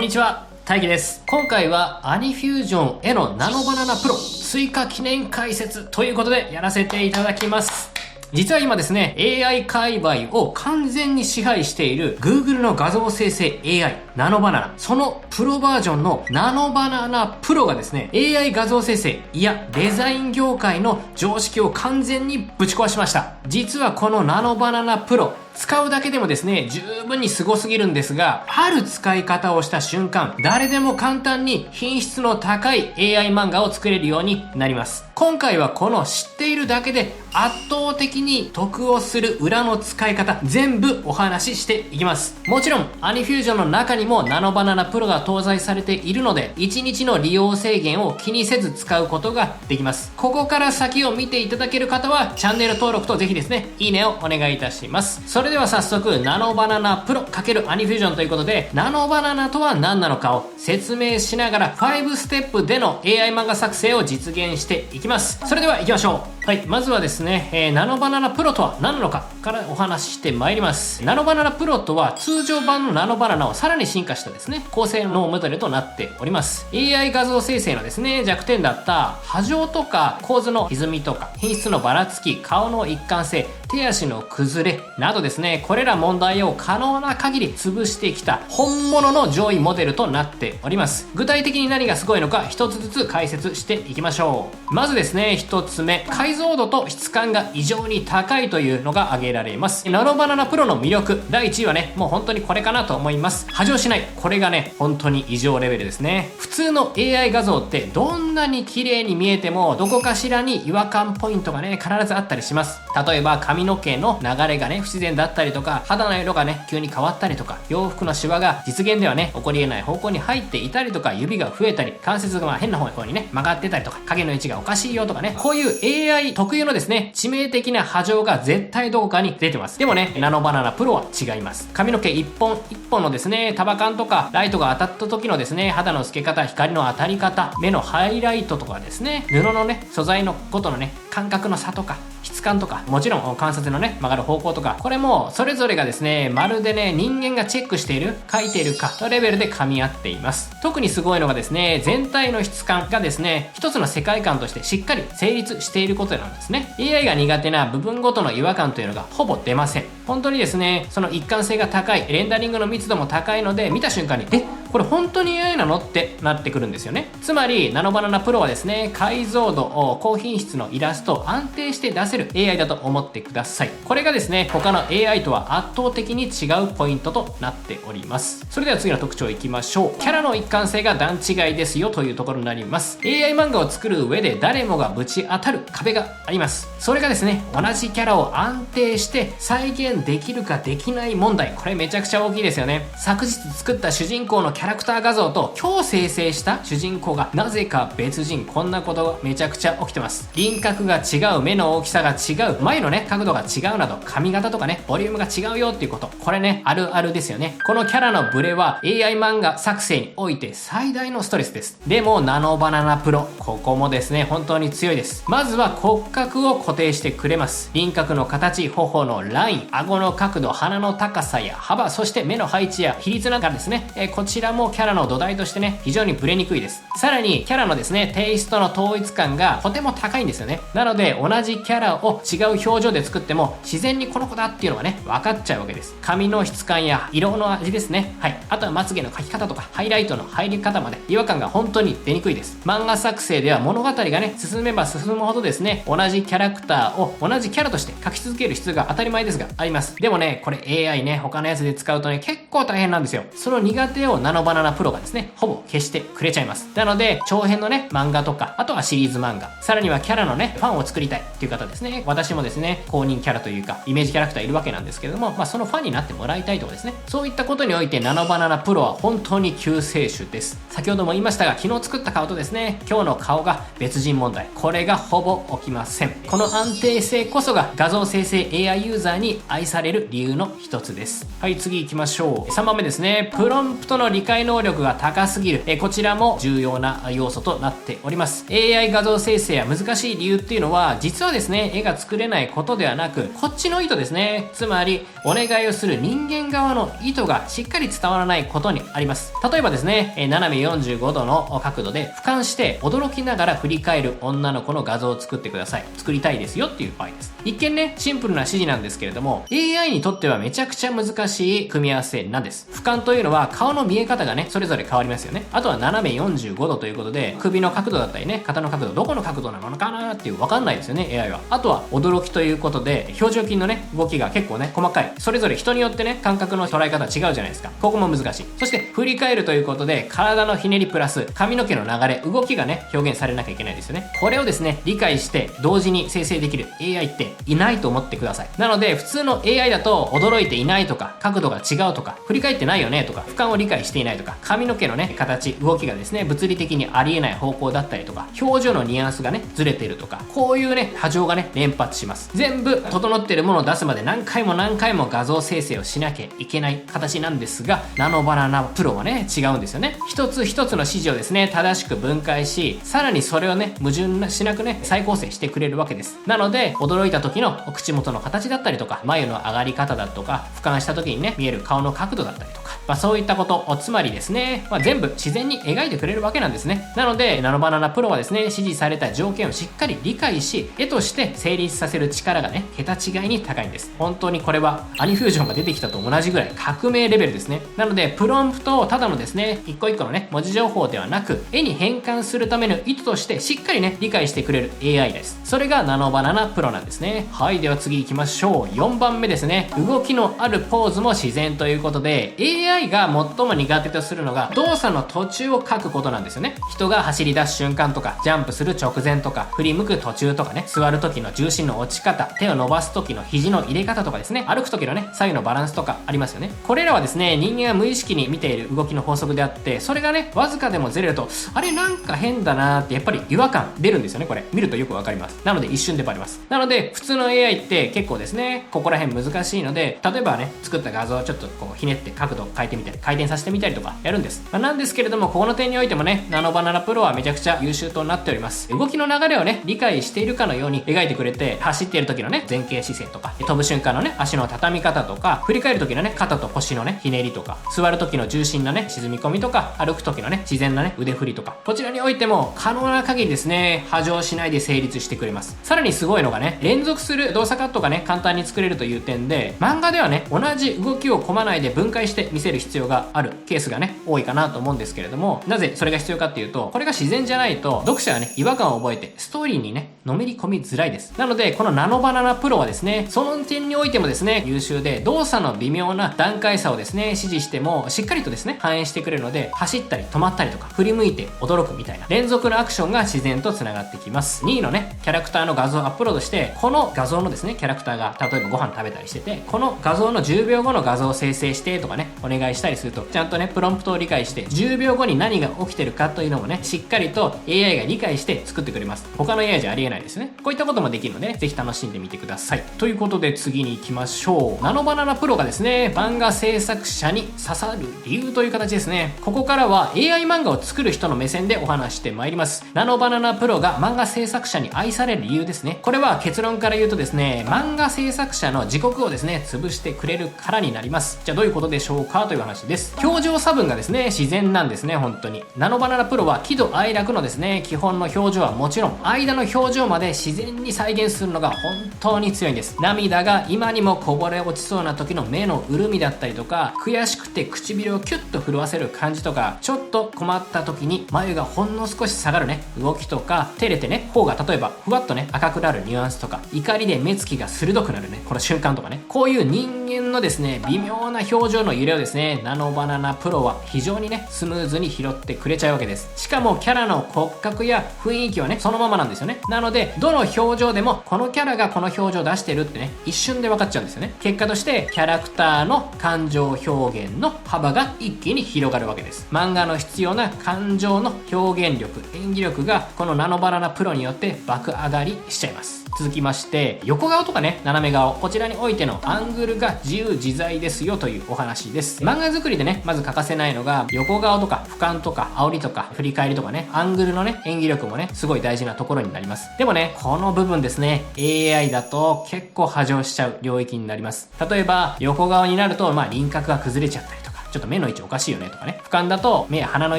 こんにちは、大輝です。今回はアニフュージョンへのナノバナナプロ追加記念解説ということでやらせていただきます。実は今ですね、AI 界隈を完全に支配している Google の画像生成 AI ナノバナナ、そのプロバージョンのナノバナナプロがですね、AI 画像生成、いやデザイン業界の常識を完全にぶち壊しました。実はこのナノバナナプロ、使うだけでもですね、十分にすごすぎるんですが、ある使い方をした瞬間、誰でも簡単に品質の高い AI 漫画を作れるようになります。今回はこの知っているだけで圧倒的に得をする裏の使い方、全部お話ししていきます。もちろん、アニフュージョンの中にもナノバナナプロが搭載されているので、1日の利用制限を気にせず使うことができます。ここから先を見ていただける方は、チャンネル登録とぜひですね、いいねをお願いいたします。それでは早速、ナノバナナプロ×アニフュージョンということで、ナノバナナとは何なのかを説明しながら、5ステップでの AI 漫画作成を実現していきます。それでは行きましょう。はい、まずはですね、ナノバナナプロとは何なのかからお話ししてまいります。ナノバナナプロとは通常版のナノバナナをさらに進化したですね、高性能モデルとなっております。AI 画像生成のですね、弱点だった波状とか構図の歪みとか、品質のばらつき、顔の一貫性、手足の崩れなどですね、これら問題を可能な限り潰してきた本物の上位モデルとなっております。具体的に何がすごいのか一つずつ解説していきましょう。まずですね、一つ目、解像度と質感が異常に高いというのが挙げられます。ナノバナナプロの魅力、第1位はね、もう本当にこれかなと思います。波状しない。これがね、本当に異常レベルですね。普通の AI 画像ってどんなに綺麗に見えても、どこかしらに違和感ポイントがね、必ずあったりします。例えば髪の毛の流れがね、不自然だったりとか、肌の色がね、急に変わったりとか、洋服のシワが実現ではね、起こり得ない方向に入っていたりとか、指が増えたり、関節が変な方向にね、曲がってたりとか、影の位置がおかしいよとかね、こういう AI 特有のですね、致命的な波状が絶対どこかに出てます。でもね、ナノバナナプロは違います。髪の毛一本一本のですね、束感とか、ライトが当たった時のですね、肌の透け方、光の当たり方、目のハイライトとかですね、布のね、素材のことのね、感覚の差とか、質感とか、もちろん関節のね、曲がる方向とか、これもそれぞれがですね、まるでね、人間がチェックしている、書いているかのレベルで噛み合っています。特にすごいのがですね、全体の質感がですね、一つの世界観としてしっかり成立していることなんですね。AI が苦手な部分ごとの違和感というのがほぼ出ません。本当にですね、その一貫性が高い、レンダリングの密度も高いので、見た瞬間に、これ本当に AI なのってなってくるんですよね。つまり、ナノバナナプロはですね、解像度、高品質のイラストを安定して出せる AI だと思ってください。これがですね、他の AI とは圧倒的に違うポイントとなっております。それでは次の特徴いきましょう。キャラの一貫性が段違いですよというところになります。AI 漫画を作る上で誰もがぶち当たる壁があります。それがですね、同じキャラを安定して再現できるかできない問題。これめちゃくちゃ大きいですよね。昨日作った主人公のキャラクター画像と今日生成した主人公がなぜか別人。こんなことがめちゃくちゃ起きてます。輪郭が違う、目の大きさが違う、前のね、角度が違うなど、髪型とかね、ボリュームが違うよっていうこと。これね、あるあるですよね。このキャラのブレは AI 漫画作成において最大のストレスです。でも、ナノバナナプロ、ここもですね、本当に強いです。まずは骨格を固定してくれます。輪郭の形、頬のライン、顎の角度、鼻の高さや幅、そして目の配置や比率なんかですね、こちらもキャラの土台としてね、非常にブレにくいです。さらに、キャラのですね、テイストの統一感がとても高いんですよね。なので、同じキャラを違う表情で作っても、自然にこの子だっていうのがね、分かっちゃうわけです。髪の質感や色の味ですね。はい。あとはまつげの描き方とか、ハイライトの入り方まで、違和感が本当に出にくいです。漫画作成では物語がね、進めば進むほどですね、同じキャラクターを同じキャラとして描き続ける必要が当たり前ですが、あります。でもね、これ AI ね、他のやつで使うとね、結構大変なんですよ。その苦手をナノバナナプロがですね、ほぼ消してくれちゃいます。なので、長編のね、漫画とか、あとはシリーズ漫画、さらにはキャラのね、ファンを作りたいっていう方ですね。私もですね、公認キャラというか、イメージキャラクターいるわけなんですけれども、そのファンになってもらいたいとかですね。そういったことにおいて、ナノバナナプロは本当に救世主です。先ほども言いましたが、昨日作った顔とですね、今日の顔が別人問題。これがほぼ起きません。この安定性こそが画像生成 AI ユーザーに愛される理由の一つです。はい、次行きましょう。3番目ですね。プロンプトの理解能力が高すぎる。こちらも重要な要素となっております。AI 画像生成や難しい理由っていうのは、実はですね、絵が作れないことではなく、こっちの意図ですね。つまり、お願いをする人間側の意図がしっかり伝わらないことにあります。例えばですね、斜め45度の角度で俯瞰して驚きながら振り返る女の子の画像を作ってください。作りたいですよっていう場合です。一見ね、シンプルな指示なんですけれども、AI にとってはめちゃくちゃ難しい組み合わせなんです。俯瞰というのは顔の見え方がね、それぞれ変わりますよね。あとは斜め45度ということで、首の角度だったりね、肩の角度、どこの角度なのかなっていう分かんないですよね、AI は。あとは驚きということで、表情筋のね、動きが結構ね、細かい。それぞれ人によってね、感覚の捉え方違うじゃないですか。ここも難しい。そして、振り返るということで、体のひねりプラス、髪の毛の流れ、動きがね、表現されなきゃいけないですよね。これをですね、理解して、同時に生成できる AI っていないと思ってください。なので、普通の AI だと、驚いていないとか、角度が違うとか、振り返ってないよねとか、俯瞰を理解していないとか、髪の毛のね、形、動きがですね、物理的にありえない方向だったりとか、表情のニュアンスがね、ずれているとか、こういうね、波状がね、連発します。全部、整っているものを出すまで何回も何回も画像生成をしなきゃいけない形なんですが、ナノバナナプロはね、違うんですよね。一つ一つの指示をですね、正しく分解し、さらにそれをね、矛盾しなくね、再構成してくれるわけです。なので、驚いた時の口元の形だったりとか、眉の上がり方だとか、俯瞰した時にね、見える顔の角度だったりとか、そういったこと、つまりですね、全部自然に描いてくれるわけなんですね。なので、ナノバナナプロはですね、指示された条件をしっかり理解し、絵として成立させる力がね、桁違いに高いんです。本当にこれは、アニフュージョンが出てきたと同じぐらい革命レベルですね。なので、プロンプトをただのですね、一個一個のね、文字情報ではなく、絵に変換するための意図として、しっかりね、理解してくれる AI です。それがナノバナナプロなんですね。はい、では次行きましょう。4番目ですね。動きのあるポーズも自然ということで、AI が最も苦手とするのが、動作の途中を書くことなんですよね。人が走り出す瞬間とか、ジャンプする直前とか、振り向く途中とかね、座る時の重心の落ち方、手を伸ばす時の肘の入れ方とかですね、歩く時のね、左右のバランスとかありますよね。これらはですね、人間が無意識に見ている動きの法則であって、それがね、わずかでもずれると、あれなんか変だなーってやっぱり違和感出るんですよね、これ。見るとよくわかります。なので一瞬でバレます。なので、普通の AI って結構ですね、ここら辺難しいので、例えばね、作った画像をちょっとこうひねって角度を変えてみたり、回転させてみたりとかやるんです。なんですけれども、ここの点においてもね、ナノバナナプロはめちゃくちゃ優秀となっております。動きの流れをね、理解しているかのように描いてくれて、走っている時のね、前傾姿勢とか、飛ぶ瞬間のね、足の畳み方とか、振り返る時のね、肩と腰のね、ひねりとか、座る時の重心のね、沈み込みとか、歩く時のね、自然なね、腕振りとか、こちらにおいても可能な限りですね、波状しないで成立してくれます。さらにすごいのがね、連続する動作カットがね、簡単に作れるという点で、漫画ではね、同じ動きをコマ内で分解して見せる必要があるケースがね、多いかなと思うんですけれども、なぜそれが必要かっていうと、これが自然じゃないと、読者はね、違和感を覚えて、ストーリーにね、のめり込みづらいです。なので、このナノバナナプロはですね、その点においてもですね、優秀で、動作の微妙な段階差をですね、指示しても、しっかりとですね、反映してくれるので、走ったり止まったりとか、振り向いて驚くみたいな、連続のアクションが自然と繋がってきます。2位のね、キャラクターの画像をアップロードして、この画像のですね、キャラクターが、例えばご飯食べたりしてて、この画像の10秒後の画像を生成してとかね、お願いしたりすると、ちゃんとね、プロンプトを理解して、10秒後に何が起きてるかというのもね、しっかりと AI が理解して作ってくれます。他の AI じゃありえないですね。こういったこともできるので、ぜひ楽しんでみてください。ということで次に行きましょう。ナノバナナプロがですね、漫画制作者に刺さる理由という形ですね。ここからは AI 漫画を作る人の目線でお話してまいります。ナノバナナプロが漫画制作者に愛される理由ですね。これは結論から言うとですね、漫画制作者の自国をですね、潰してくれるからになります。じゃあどういうことでしょうかという話です。表情差分がですね、自然なんですね、本当に。ナノバナナプロは喜怒哀楽のですね、基本の表情はもちろん、間の表情まで自然に再現するのが本当に強いんです。涙が今にもこぼれ落ちそうな時の目の潤みだったりとか、悔しくて唇をキュッと震わせる感じとか、ちょっと困った時に眉がほんの少し下がるね、動きとか、照れてね、頬が例えばふわっとね、赤くなるニュアンスとか、怒りで目つきが鋭くなるね、この瞬間とかね、こういう人間のですね、微妙な表情の揺れをですね、ナノバナナプロは非常にね、スムーズに拾ってくれちゃうわけです。しかもキャラの骨格や雰囲気はね、そのままなんですよね。なのので、どの表情でもこのキャラがこの表情を出してるってね、一瞬で分かっちゃうんですよね。結果としてキャラクターの感情表現の幅が一気に広がるわけです。漫画の必要な感情の表現力、演技力がこのナノバナナプロによって爆上がりしちゃいます。続きまして、横顔とかね、斜め顔、こちらにおいてのアングルが自由自在ですよというお話です。漫画作りでね、まず欠かせないのが、横顔とか俯瞰とか煽りとか振り返りとかね、アングルのね、演技力もね、すごい大事なところになります。でもね、この部分ですね、AI だと結構波状しちゃう領域になります。例えば、横顔になると、輪郭が崩れちゃったりとか、ちょっと目の位置おかしいよねとかね。俯瞰だと目や鼻の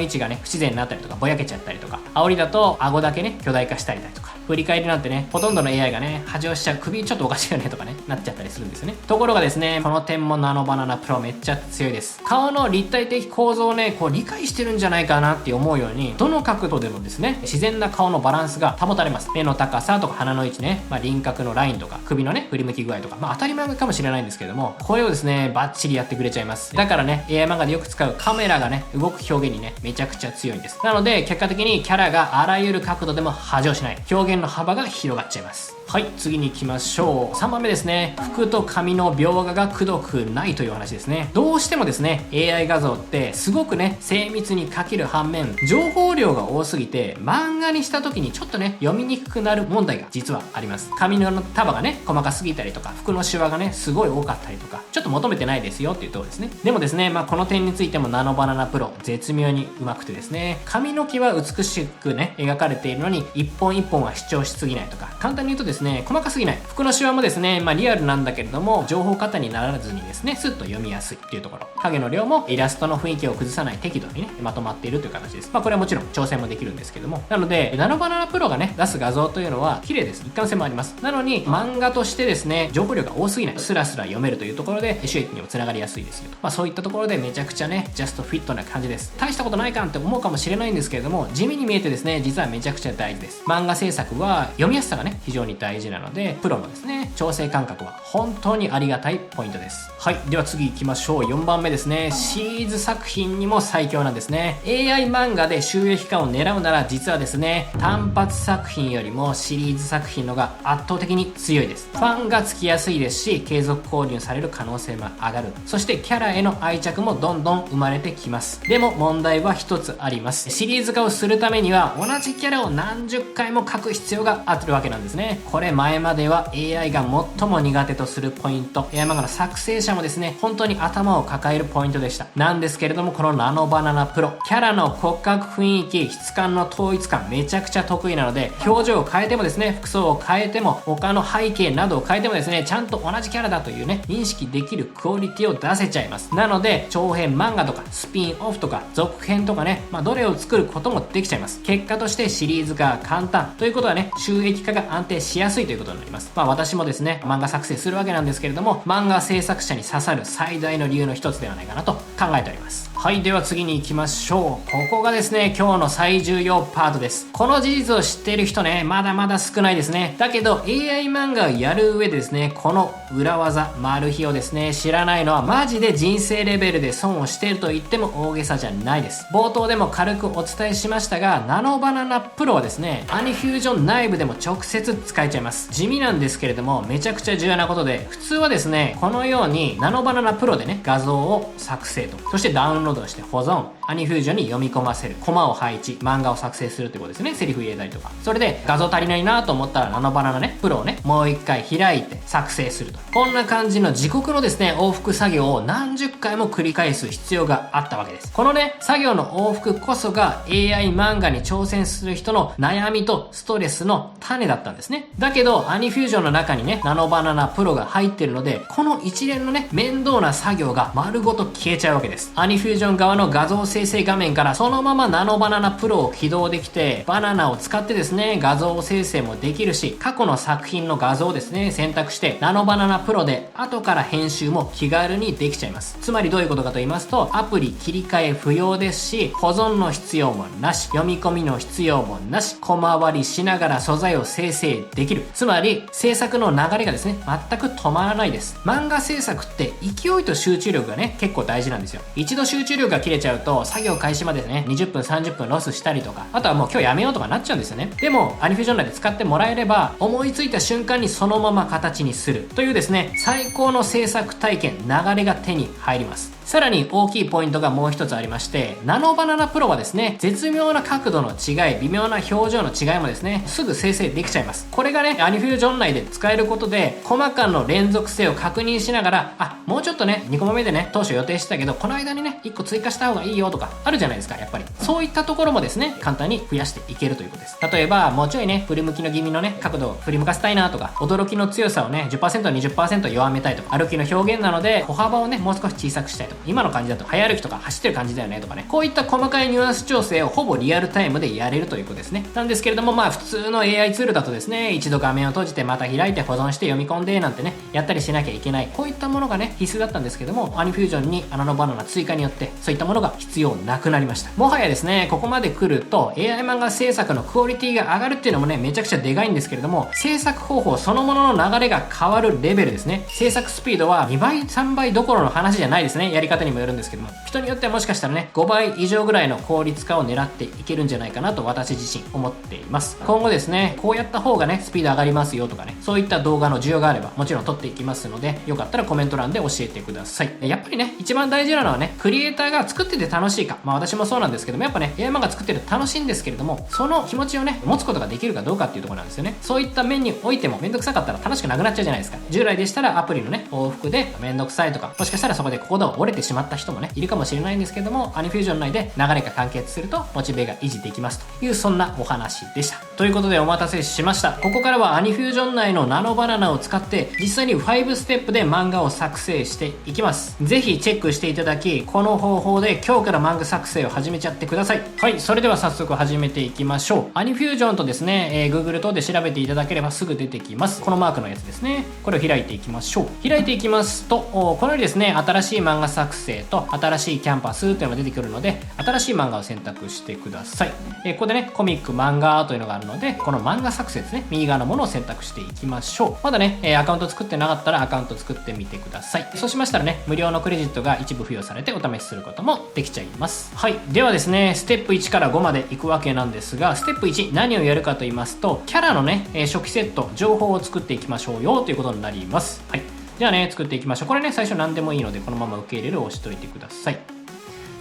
位置がね、不自然になったりとか、ぼやけちゃったりとか。煽りだと顎だけね、巨大化したりだとか。振り返りなんてね、ほとんどの AI がね、波状しちゃう、首ちょっとおかしいよねとかね、なっちゃったりするんですよね。ところがですね、この点もナノバナナプロめっちゃ強いです。顔の立体的構造をね、こう理解してるんじゃないかなって思うように、どの角度でもですね、自然な顔のバランスが保たれます。目の高さとか鼻の位置ね、輪郭のラインとか、首のね、振り向き具合とか、当たり前かもしれないんですけども、これをですね、バッチリやってくれちゃいます。だからね、AI 漫画でよく使うカメラがね、動く表現にね、めちゃくちゃ強いんです。なので、結果的にキャラがあらゆる角度でも波状しない。表現の幅が広がっちゃいます。はい、次に行きましょう。3番目ですね。服と髪の描画がくどくないという話ですね。どうしてもですね、AI 画像ってすごくね、精密に描ける反面、情報量が多すぎて、漫画にした時にちょっとね、読みにくくなる問題が実はあります。髪の束がね、細かすぎたりとか、服のシワがね、すごい多かったりとか、ちょっと求めてないですよっていうところですね。でもですね、この点についてもナノバナナプロ、絶妙にうまくてですね、髪の毛は美しくね、描かれているのに、一本一本は主張しすぎないとか、簡単に言うとですね、細かすぎない。服のシワもですね、リアルなんだけれども、情報過多にならずにですね、スッと読みやすいっていうところ。影の量もイラストの雰囲気を崩さない適度にね、まとまっているという形です。これはもちろん調整もできるんですけども。なので、ナノバナナプロがね、出す画像というのは綺麗です。一貫性もあります。なのに、漫画としてですね、情報量が多すぎない。スラスラ読めるというところで、収益にもつながりやすいですよと。そういったところでめちゃくちゃね、ジャストフィットな感じです。大したことないかんって思うかもしれないんですけれども、地味に見えてですね、実はめちゃくちゃ大事です。漫画制作は読みやすさがね、非常に大事なので、プロのですね、調整感覚は本当にありがたいポイントです。はい。では次行きましょう。4番目ですね。シリーズ作品にも最強なんですね。AI 漫画で収益化を狙うなら実はですね、単発作品よりもシリーズ作品のが圧倒的に強いです。ファンがつきやすいですし、継続購入される可能性も上がる。そしてキャラへの愛着もどんどん生まれてきます。でも問題は一つあります。シリーズ化をするためには同じキャラを何十回も描く必要があるわけなんですね。これ前までは AI が最も苦手とするポイント。AI 漫画の作成者もですね、本当に頭を抱えるポイントでした。なんですけれども、このナノバナナプロ、キャラの骨格雰囲気、質感の統一感、めちゃくちゃ得意なので、表情を変えてもですね、服装を変えても、他の背景などを変えてもですね、ちゃんと同じキャラだというね、認識できるクオリティを出せちゃいます。なので、長編漫画とか、スピンオフとか、続編とかね、どれを作ることもできちゃいます。結果としてシリーズ化が簡単。ということはね、収益化が安定しやすいということになります。私もですね、漫画作成するわけなんですけれども、漫画制作者に刺さる最大の理由の一つではないかなと考えております。はい、では次に行きましょう。ここがですね、今日の最重要パートです。この事実を知っている人ね、まだまだ少ないですね。だけど AI 漫画をやる上でですね、この裏技、マル秘をですね、知らないのはマジで人生レベルで損をしていると言っても大げさじゃないです。冒頭でも軽くお伝えしましたが、ナノバナナプロはですね、アニフュージョン内部でも直接使えちゃいます。地味なんですけれども、めちゃくちゃ重要なことで、普通はですね、このようにナノバナナプロでね、画像を作成と、そしてダウンロードして保存、アニフュージョンに読み込ませる、コマを配置、漫画を作成するということですね。セリフ入れたりとか。それで画像足りないなと思ったらナノバナナね、プロをね、もう一回開いて作成すると。こんな感じの自国のですね、往復作業を何十回も繰り返す必要があったわけです。このね、作業の往復こそが AI 漫画に挑戦する人の悩みとストレスの種だったんですね。だけど、アニフュージョンの中にね、ナノバナナプロが入ってるので、この一連のね、面倒な作業が丸ごと消えちゃうわけです。アニフュージョン側の画像生成画面からそのままナノバナナプロを起動できて、バナナを使ってですね、画像生成もできるし、過去の作品の画像をですね、選択して、ナノバナナプロで後から編集も気軽にできちゃいます。つまりどういうことかと言いますと、アプリ切り替え不要ですし、保存の必要もなし、読み込みの必要もなし、小回りしながら素材を生成できる。きる。つまり、制作の流れがですね、全く止まらないです。漫画制作って勢いと集中力がね、結構大事なんですよ。一度集中力が切れちゃうと、作業開始までね、20分、30分ロスしたりとか、あとはもう今日やめようとかなっちゃうんですよね。でも、アニフュージョン内で使ってもらえれば、思いついた瞬間にそのまま形にする。というですね、最高の制作体験、流れが手に入ります。さらに大きいポイントがもう一つありまして、ナノバナナプロはですね、絶妙な角度の違い、微妙な表情の違いもですね、すぐ生成できちゃいます。これがね、アニフュージョン内で使えることで、細かの連続性を確認しながら、あ、もうちょっとね、2コマ目でね、当初予定してたけど、この間にね、1個追加した方がいいよとか、あるじゃないですか、やっぱり。そういったところもですね、簡単に増やしていけるということです。例えば、もうちょいね、振り向きの気味のね、角度を振り向かせたいなとか、驚きの強さをね、10%、20% 弱めたいとか、歩きの表現なので、歩幅をね、もう少し小さくしたいとか、今の感じだと早歩きとか走ってる感じだよねとかね、こういった細かいニュアンス調整をほぼリアルタイムでやれるということですね。なんですけれども、まあ普通の AI ツールだとですね、一度画面を閉じてまた開いて保存して読み込んでなんてね、やったりしなきゃいけない、こういったものがね、必須だったんですけども、アニフュージョンにナノバナナ追加によってそういったものが必要なくなりました。もはやですね、ここまで来ると AI 漫画制作のクオリティが上がるっていうのもね、めちゃくちゃでかいんですけれども、制作方法そのものの流れが変わるレベルですね。制作スピードは2倍3倍どころの話じゃないですね。やり方にもよるんですけども、人によってはもしかしたらね、5倍以上ぐらいの効率化を狙っていけるんじゃないかなと私自身思っています。今後ですね、こうやった方がね、スピード上がりますよとかね、そういった動画の需要があればもちろん撮っていきますので、よかったらコメント欄で教えてください。やっぱりね、一番大事なのはね、クリエイターが作ってて楽しいか。まあ私もそうなんですけども、やっぱね、AI 漫画作ってると楽しいんですけれども、その気持ちをね、持つことができるかどうかっていうところなんですよね。そういった面においてもめんどくさかったら楽しくなくなっちゃうじゃないですか。従来でしたらアプリのね、往復でめんどくさいとか、もしかしたらそこで心が折れてしまった人もね、いるかもしれないんですけども、アニフュージョン内で流れが完結するとモチベが維持できますという、そんなお話でした。ということでお待たせしました。ここからはアニフュージョン内のナノバナナを使って実際に5ステップで漫画を作成していきます。ぜひチェックしていただき、この方法で今日から漫画作成を始めちゃってください。はい、それでは早速始めていきましょう。アニフュージョンとですね、Google 等で調べていただければすぐ出てきます。このマークのやつですね。これを開いていきましょう。開いていきますと、このようにですね、新しい漫画作成と新しいキャンパスというのが出てくるので、新しい漫画を選択してください。ここでね、コミック漫画というのがあるので、この漫画作成ですね、右側のものを選択していきましょう。まだね、アカウント作ってなかったらアカウント作ってみてください。そうしましたらね、無料のクレジットが一部付与されてお試しすることもできちゃいます。はい。ではですね、ステップ1から5までいくわけなんですが、ステップ1、何をやるかと言いますと、キャラのね、初期セット、情報を作っていきましょうよということになります。はい。じゃあね、作っていきましょう。これね、最初何でもいいので、このまま受け入れるを押しといてください。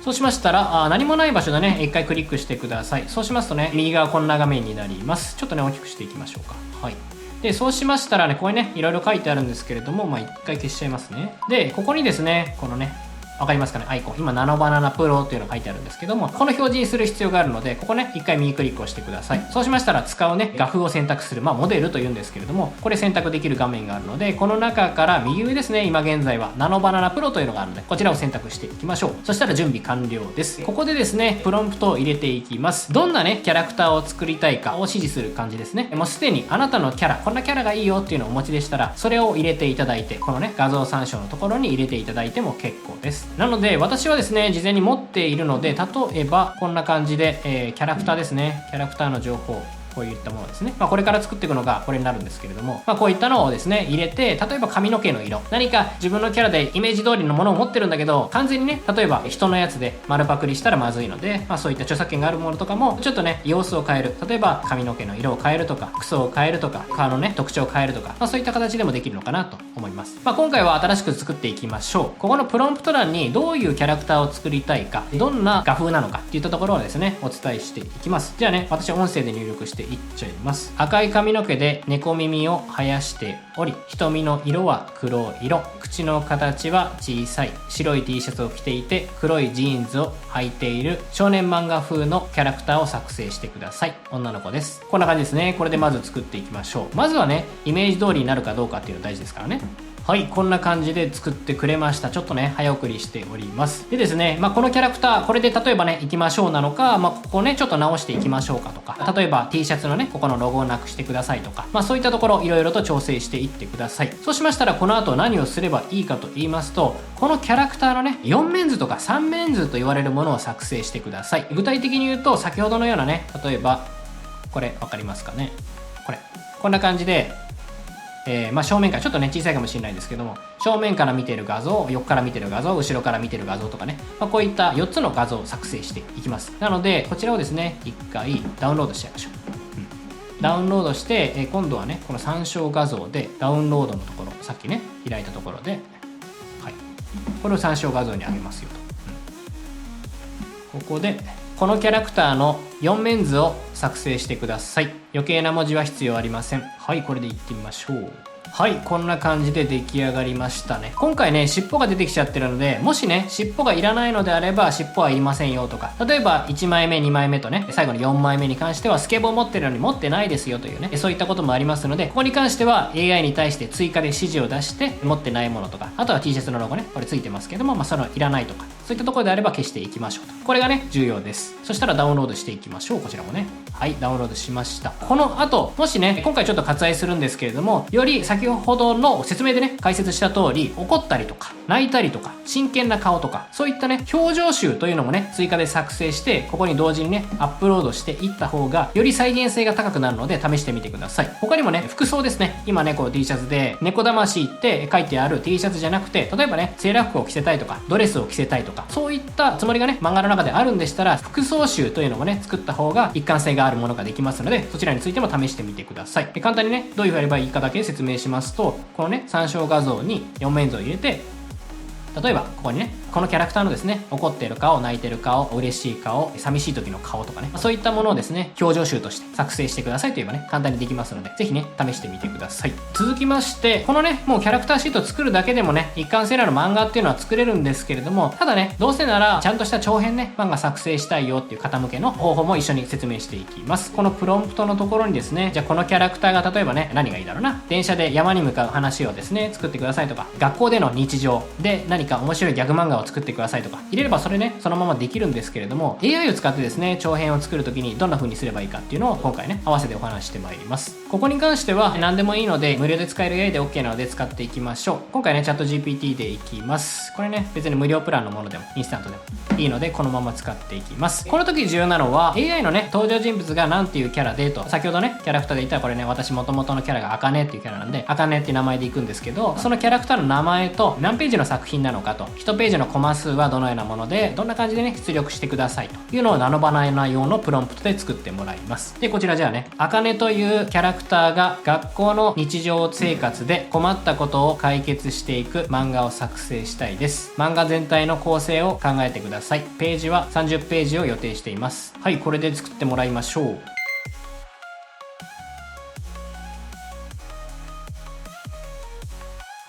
そうしましたら、何もない場所でね、一回クリックしてください。そうしますとね、右側こんな画面になります。ちょっとね、大きくしていきましょうか。はい。で、そうしましたらね、ここにね、いろいろ書いてあるんですけれども、まあ、一回消しちゃいますね。で、ここにですね、このね、わかりますかね、アイコン。今、ナノバナナプロというのが書いてあるんですけども、この表示にする必要があるので、ここね、一回右クリックをしてください。そうしましたら、使うね、画風を選択する、まあ、モデルというんですけれども、これ選択できる画面があるので、この中から右上ですね、今現在は、ナノバナナプロというのがあるので、こちらを選択していきましょう。そしたら準備完了です。ここでですね、プロンプトを入れていきます。どんなね、キャラクターを作りたいかを指示する感じですね。もうすでにあなたのキャラ、こんなキャラがいいよっていうのをお持ちでしたら、それを入れていただいて、このね、画像参照のところに入れていただいても結構です。なので、私はですね、事前に持っているので、例えばこんな感じで、キャラクターですね、キャラクターの情報、こういったものですね。まあこれから作っていくのがこれになるんですけれども、まあこういったのをですね、入れて、例えば髪の毛の色、何か自分のキャラでイメージ通りのものを持ってるんだけど、完全にね、例えば人のやつで丸パクリしたらまずいので、まあそういった著作権があるものとかも、ちょっとね、様子を変える。例えば髪の毛の色を変えるとか、服装を変えるとか、顔のね、特徴を変えるとか、まあそういった形でもできるのかなと思います。まあ今回は新しく作っていきましょう。ここのプロンプト欄にどういうキャラクターを作りたいか、どんな画風なのかっていったところをですね、お伝えしていきます。じゃあね、私音声で入力していっちゃいます。赤い髪の毛で猫耳を生やしており、瞳の色は黒色、口の形は小さい、白い T シャツを着ていて黒いジーンズを履いている少年漫画風のキャラクターを作成してください。女の子です。こんな感じですね。これでまず作っていきましょう。まずはね、イメージ通りになるかどうかっていうの大事ですからね。はい、こんな感じで作ってくれました。ちょっとね、早送りしております。でですね、まあ、このキャラクター、これで例えばね、行きましょうなのか、まあ、ここね、ちょっと直していきましょうかとか、例えば T シャツのね、ここのロゴをなくしてくださいとか、まあ、そういったところ、いろいろと調整していってください。そうしましたら、この後何をすればいいかと言いますと、このキャラクターのね、4面図とか3面図と言われるものを作成してください。具体的に言うと、先ほどのようなね、例えば、これ、わかりますかね？これ。こんな感じで、正面からちょっとね小さいかもしれないですけども、正面から見てる画像、横から見てる画像、後ろから見てる画像とかね、こういった4つの画像を作成していきます。なのでこちらをですね一回ダウンロードしちゃいましょう。ダウンロードして、今度はねこの参照画像でダウンロードのところ、さっきね開いたところで、はい、これを参照画像に上げますよと、ここでこのキャラクターの4面図を作成してください。余計な文字は必要ありません。はい、これでいってみましょう。はい、こんな感じで出来上がりましたね。今回ね尻尾が出てきちゃってるので、もしね尻尾がいらないのであれば尻尾はいりませんよとか、例えば1枚目2枚目とね最後の4枚目に関してはスケボー持ってるのに持ってないですよというね、そういったこともありますので、ここに関しては AI に対して追加で指示を出して持ってないものとか、あとは T シャツのロゴねこれついてますけども、そのいらないとか、そういったところであれば消していきましょうと。これがね重要です。そしたらダウンロードしていきましょう。こちらもね、はい、ダウンロードしました。この後もしね今回ちょっと割愛するんですけれども、より先ほどの説明でね解説した通り怒ったりとか泣いたりとか真剣な顔とか、そういったね表情集というのもね追加で作成して、ここに同時にねアップロードしていった方がより再現性が高くなるので試してみてください。他にもね服装ですね、今ねこう T シャツで猫魂って書いてある T シャツじゃなくて、例えばねセーラー服を着せたいとかドレスを着せたいとか、そういったつもりがね漫画の中であるんでしたら、服装集というのもね作った方が一貫性があるものができますので、そちらについても試してみてください。簡単にねどういうふうにやればいいかだけ説明しますと、このね参照画像に4面図を入れて、例えばここにねこのキャラクターのですね怒っている顔、泣いてる顔、嬉しい顔、寂しい時の顔とかね、そういったものをですね表情集として作成してくださいといえばね簡単にできますので、ぜひね試してみてください。続きまして、このねもうキャラクターシート作るだけでもね一貫性のある漫画っていうのは作れるんですけれども、ただねどうせならちゃんとした長編ね漫画作成したいよっていう方向けの方法も一緒に説明していきます。このプロンプトのところにですね、じゃあこのキャラクターが例えばね何がいいだろうな、電車で山に向かう話をですね作ってくださいとか、学校での日常で何か面白いギャグ漫画を作ってくださいとか入れれば、それねそのままできるんですけれども、 AI を使ってですね長編を作るときにどんな風にすればいいかっていうのを今回ね合わせてお話してまいります。ここに関しては何でもいいので無料で使える AI で OK なので使っていきましょう。今回ねチャット GPT でいきます。これね別に無料プランのものでもインスタントでもいいのでこのまま使っていきます。この時重要なのは AI のね登場人物が何ていうキャラでと、先ほどねキャラクターで言ったらこれね私元々のキャラが茜っていうキャラなんで茜っていう名前でいくんですけど、そのキャラクターの名前と何ページの作品なのかと、1ページのコマ数はどのようなものでどんな感じでね出力してくださいというのをナノバナナ用のプロンプトで作ってもらいます。でこちらじゃあね茜というキャラクターが学校の日常生活で困ったことを解決していく漫画を作成したいです。漫画全体の構成を考えてください。ページは30ページを予定しています。はい、これで作ってもらいましょう。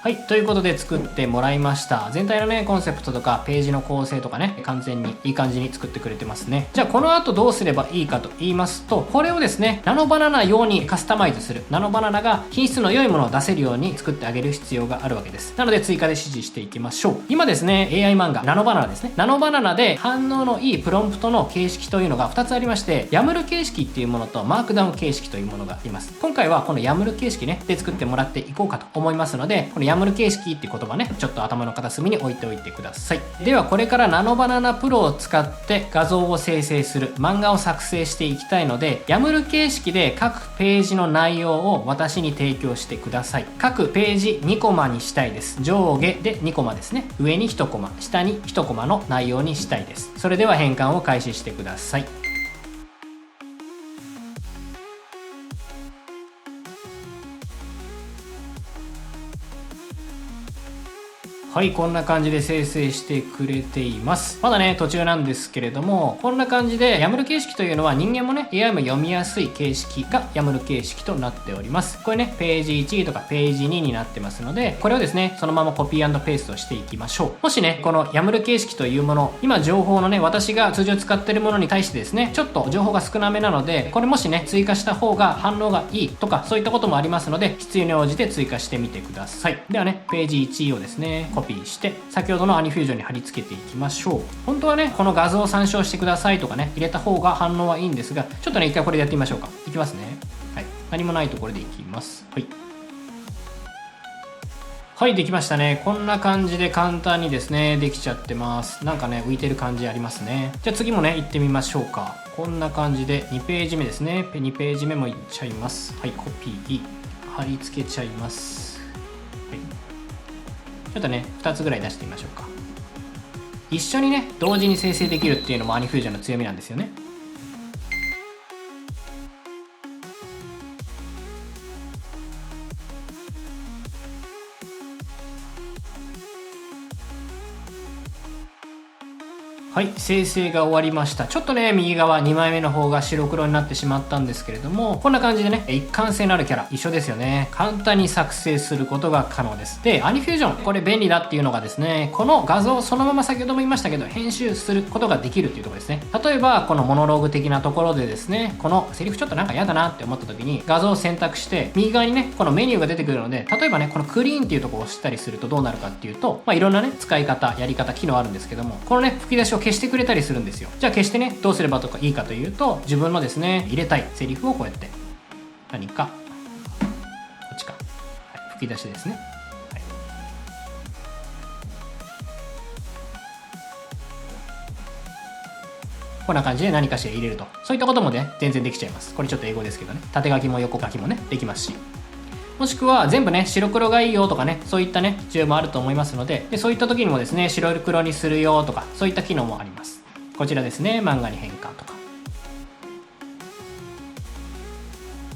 はい、ということで作ってもらいました。全体のねコンセプトとかページの構成とかね完全にいい感じに作ってくれてますね。じゃあこの後どうすればいいかと言いますと、これをですねナノバナナ用にカスタマイズする、ナノバナナが品質の良いものを出せるように作ってあげる必要があるわけです。なので追加で指示していきましょう。今ですね AI 漫画ナノバナナですね、ナノバナナで反応のいいプロンプトの形式というのが2つありまして、ヤムル形式っていうものとマークダウン形式というものがあります。今回はこのヤムル形式ねで作ってもらっていこうかと思いますので、このヤムル形式っていう言葉ねちょっと頭の片隅に置いておいてください。ではこれからナノバナナプロを使って画像を生成する、漫画を作成していきたいので、ヤムル形式で各ページの内容を私に提供してください。各ページ2コマにしたいです。上下で2コマですね、上に1コマ下に1コマの内容にしたいです。それでは変換を開始してください。はい、こんな感じで生成してくれています。まだね途中なんですけれども、こんな感じでヤムル形式というのは人間もね AI も読みやすい形式がヤムル形式となっております。これねページ1とかページ2になってますので、これをですねそのままコピー&ペーストしていきましょう。もしねこのヤムル形式というもの、今情報のね私が通常使っているものに対してですねちょっと情報が少なめなので、これもしね追加した方が反応がいいとかそういったこともありますので、必要に応じて追加してみてください。ではねページ1をですねコピーして先ほどのアニフュージョンに貼り付けていきましょう。本当はねこの画像を参照してくださいとかね入れた方が反応はいいんですが、ちょっとね一回これでやってみましょうか。いきますね。はい、何もないところでいきます。はい、はい、できましたね。こんな感じで簡単にですね、できちゃってます。なんかね、浮いてる感じありますね。じゃあ次もね、行ってみましょうか。こんな感じで2ページ目ですね。2ページ目もいっちゃいます。はい、コピー、貼り付けちゃいます。はい。ちょっとね、2つぐらい出してみましょうか。一緒にね、同時に生成できるっていうのもアニフュージョンの強みなんですよね。はい、生成が終わりました。ちょっとね、右側2枚目の方が白黒になってしまったんですけれども、こんな感じでね、一貫性のあるキャラ、一緒ですよね。簡単に作成することが可能です。で、アニフュージョン、これ便利だっていうのがですね、この画像をそのまま先ほども言いましたけど、編集することができるっていうところですね。例えば、このモノローグ的なところでですね、このセリフちょっとなんか嫌だなって思った時に、画像を選択して、右側にね、このメニューが出てくるので、例えばね、このクリーンっていうところを押したりするとどうなるかっていうと、いろんなね、使い方、やり方、機能あるんですけども、このね、吹き出しを消してくれたりするんですよ。じゃあ消してね、どうすればいいかというと、自分のですね、入れたいセリフをこうやって何かこっちか、はい、吹き出しですね、はい、こんな感じで何かしら入れると、そういったこともね全然できちゃいます。これちょっと英語ですけどね、縦書きも横書きもねできますし、もしくは全部ね白黒がいいよとかね、そういったね需要もあると思いますので、そういった時にもですね白黒にするよとか、そういった機能もあります。こちらですね、漫画に変換とか、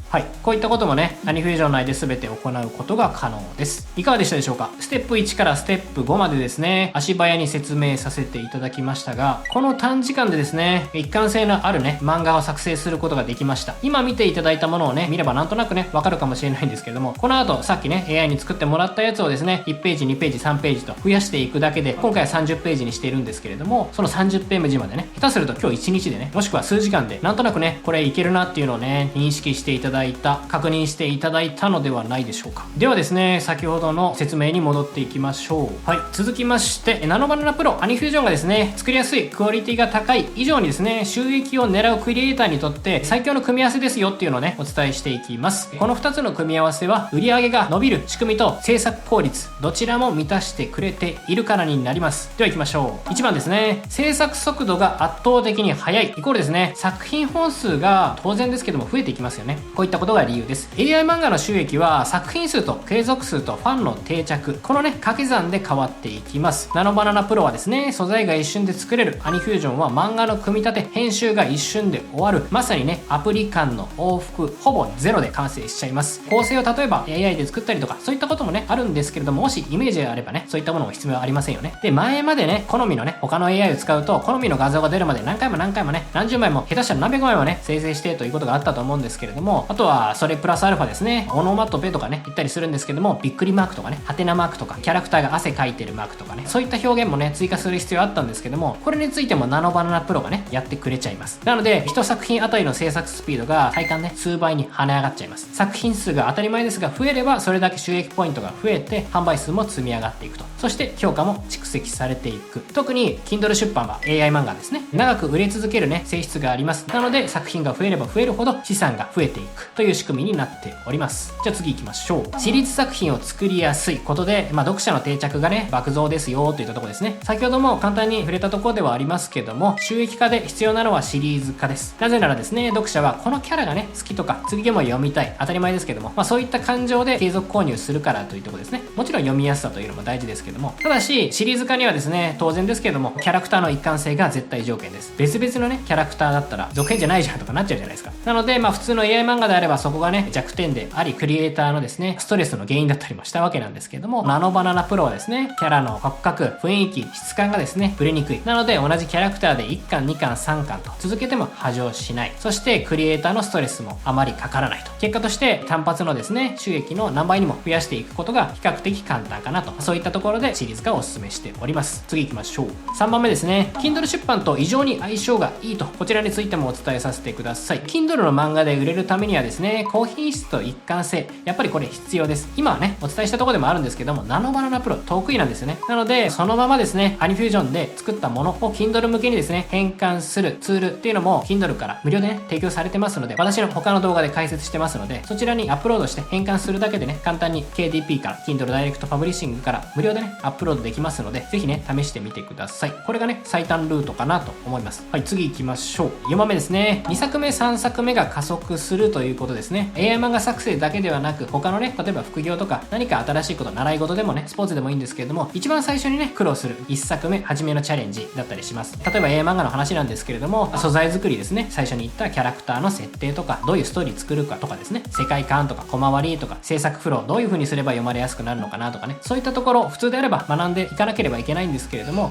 はい、こういったこともね、アニフュージョン内で全て行うことが可能です。いかがでしたでしょうか。ステップ1からステップ5までですね、足早に説明させていただきましたが、この短時間でですね、一貫性のあるね、漫画を作成することができました。今見ていただいたものをね、見ればなんとなくね、わかるかもしれないんですけれども、この後、さっきね、AI に作ってもらったやつをですね、1ページ、2ページ、3ページと増やしていくだけで、今回は30ページにしているんですけれども、その30ページまでね、下手すると今日1日でね、もしくは数時間で、なんとなくね、これいけるなっていうのをね、認識していただいた、確認していただいたのではないでしょうか。ではですね、先ほどの説明に戻っていきましょう。はい、続きまして、ナノバナナプロアニフュージョンがですね、作りやすい、クオリティが高い以上にですね、収益を狙うクリエイターにとって最強の組み合わせですよっていうのをね、お伝えしていきます。この2つの組み合わせは、売上が伸びる仕組みと制作効率、どちらも満たしてくれているからになります。では行きましょう。1番ですね、制作速度が圧倒的に速いイコールですね、作品本数が当然ですけども増えていきますよね。こういったことが理由です。AI 漫画の収益は作品数と継続数とファンの定着、このね掛け算で変わっていきます。ナノバナナプロはですね、素材が一瞬で作れる。アニフュージョンは漫画の組み立て編集が一瞬で終わる。まさにねアプリ間の往復ほぼゼロで完成しちゃいます。構成を例えば AI で作ったりとかそういったこともねあるんですけれども、もしイメージがあればねそういったものも必要はありませんよね。で、前までね好みのね他の AI を使うと好みの画像が出るまで何回もね何十枚も下手したら何百枚もね生成してということがあったと思うんですけれども、あとはそれプラスアルファですね、オノマトペとかね言ったりするんですけども、びっくりマークとかねハテナマークとかキャラクターが汗かいてるマークとかね、そういった表現もね追加する必要あったんですけども、これについてもナノバナナプロがねやってくれちゃいます。なので一作品あたりの制作スピードが体感ね数倍に跳ね上がっちゃいます。作品数が当たり前ですが増えればそれだけ収益ポイントが増えて販売数も積み上がっていくと、そして評価も蓄積されていく。特に Kindle 出版は AI 漫画ですね、長く売れ続けるね性質があります。なので作品が増えれば増えるほど資産が増えていくという仕組みになっております。じゃあ次行きましょう。シリーズ作品を作りやすいことで、読者の定着がね爆増ですよといったところですね。先ほども簡単に触れたところではありますけども、収益化で必要なのはシリーズ化です。なぜならですね、読者はこのキャラがね好きとか次でも読みたい、当たり前ですけども、そういった感情で継続購入するからというところですね。もちろん読みやすさというのも大事ですけども、ただしシリーズ化にはですね当然ですけどもキャラクターの一貫性が絶対条件です。別々のねキャラクターだったら続編じゃないじゃんとかなっちゃうじゃないですか。なので普通の AI 漫画であればそこがね弱点であり、クリエイターのですねストレスの原因だったりもしたわけなんですけども、ナノバナナプロはですねキャラの骨格、雰囲気、質感がですねブレにくい。なので同じキャラクターで1巻2巻3巻と続けても波状しない。そしてクリエイターのストレスもあまりかからないと。結果として単発のですね収益の何倍にも増やしていくことが比較的簡単かなと、そういったところでシリーズ化をお勧めしております。次行きましょう。3番目ですね、 Kindle 出版と異常に相性がいいと、こちらについてもお伝えさせてください。 Kindle の漫画で売れるためにはですですね、高品質と一貫性、やっぱりこれ必要です。今はね、お伝えしたところでもあるんですけども、ナノバナナプロ得意なんですよね。なので、そのままですね、アニフュージョンで作ったものを Kindle 向けにですね、変換するツールっていうのも Kindle から無料でね、提供されてますので、私の他の動画で解説してますので、そちらにアップロードして変換するだけでね、簡単に KDP から Kindle Direct Publishing から無料でね、アップロードできますので、ぜひね、試してみてください。これがね、最短ルートかなと思います。はい、次行きましょう。4番目ですね。2作目、3作目が加速するということですね。AI 漫画作成だけではなく、他のね、例えば副業とか、何か新しいこと、習い事でもね、スポーツでもいいんですけれども、一番最初にね、苦労する1作目、初めのチャレンジだったりします。例えば AI 漫画の話なんですけれども、素材作りですね。最初に言ったキャラクターの設定とか、どういうストーリー作るかとかですね、世界観とか、小回りとか、制作フロー、どういう風にすれば読まれやすくなるのかなとかね、そういったところ、普通であれば学んでいかなければいけないんですけれども、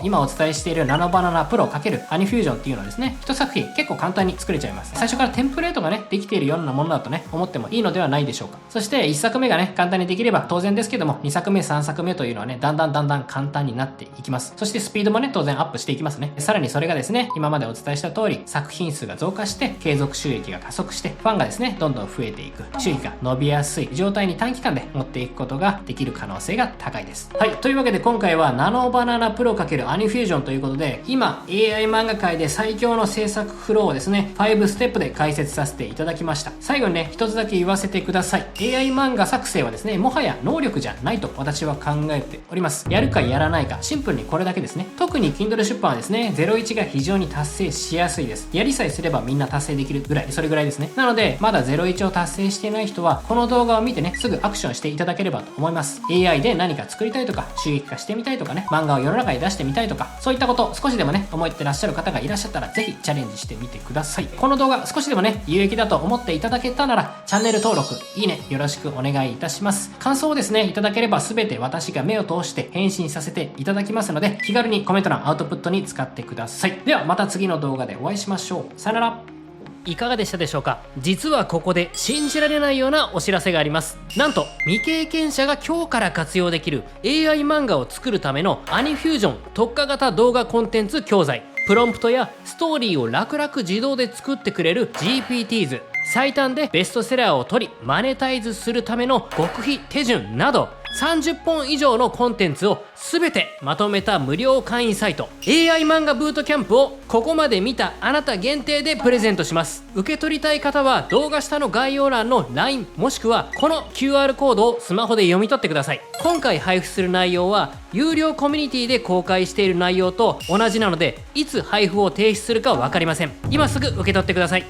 今お伝えしているナノバナナプロ×アニフュージョンっていうのはですね、一作品結構簡単に作れちゃいます。最初からテンプレートがね、できているようなものだとね、思ってもいいのではないでしょうか。そして1作目がね、簡単にできれば当然ですけども、2作目、3作目というのはね、だんだん簡単になっていきます。そしてスピードもね、当然アップしていきますね。さらにそれがですね、今までお伝えした通り、作品数が増加して、継続収益が加速して、ファンがですね、どんどん増えていく、収益が伸びやすい状態に短期間で持っていくことができる可能性が高いです。はい、というわけで今回はナノバナナプロ×アニフュージョンということで、今 AI 漫画界で最強の制作フローをですね、5ステップで解説させていただきました。最後にね、一つだけ言わせてください。AI 漫画作成はですね、もはや能力じゃないと私は考えております。やるかやらないか、シンプルにこれだけですね。特に Kindle 出版はですね、01が非常に達成しやすいです。やりさえすればみんな達成できるぐらい、それぐらいですね。なので、まだ01を達成していない人は、この動画を見てね、すぐアクションしていただければと思います。AI で何か作りたいとか、収益化してみたいとかね、漫画を世の中に出してみたいとか、そういったこと、少しでもね、思ってらっしゃる方がいらっしゃったら、ぜひチャレンジしてみてください。この動画、少しでもね、有益だと思っていただけたなら、チャンネル登録、いいね、よろしくお願いいたします。感想をですね、いただければ全て私が目を通して返信させていただきますので、気軽にコメント欄、アウトプットに使ってください。では、また次の動画でお会いしましょう。さよなら。いかがでしたでしょうか。実はここで信じられないようなお知らせがあります。なんと未経験者が今日から活用できる AI 漫画を作るためのアニフュージョン特化型動画コンテンツ教材、プロンプトやストーリーを楽々自動で作ってくれる GPTs、最短でベストセラーを取りマネタイズするための極秘手順など30本以上のコンテンツを全てまとめた無料会員サイト AI 漫画ブートキャンプをここまで見たあなた限定でプレゼントします。受け取りたい方は動画下の概要欄の LINE もしくはこの QR コードをスマホで読み取ってください。今回配布する内容は有料コミュニティで公開している内容と同じなので、いつ配布を停止するか分かりません。今すぐ受け取ってください。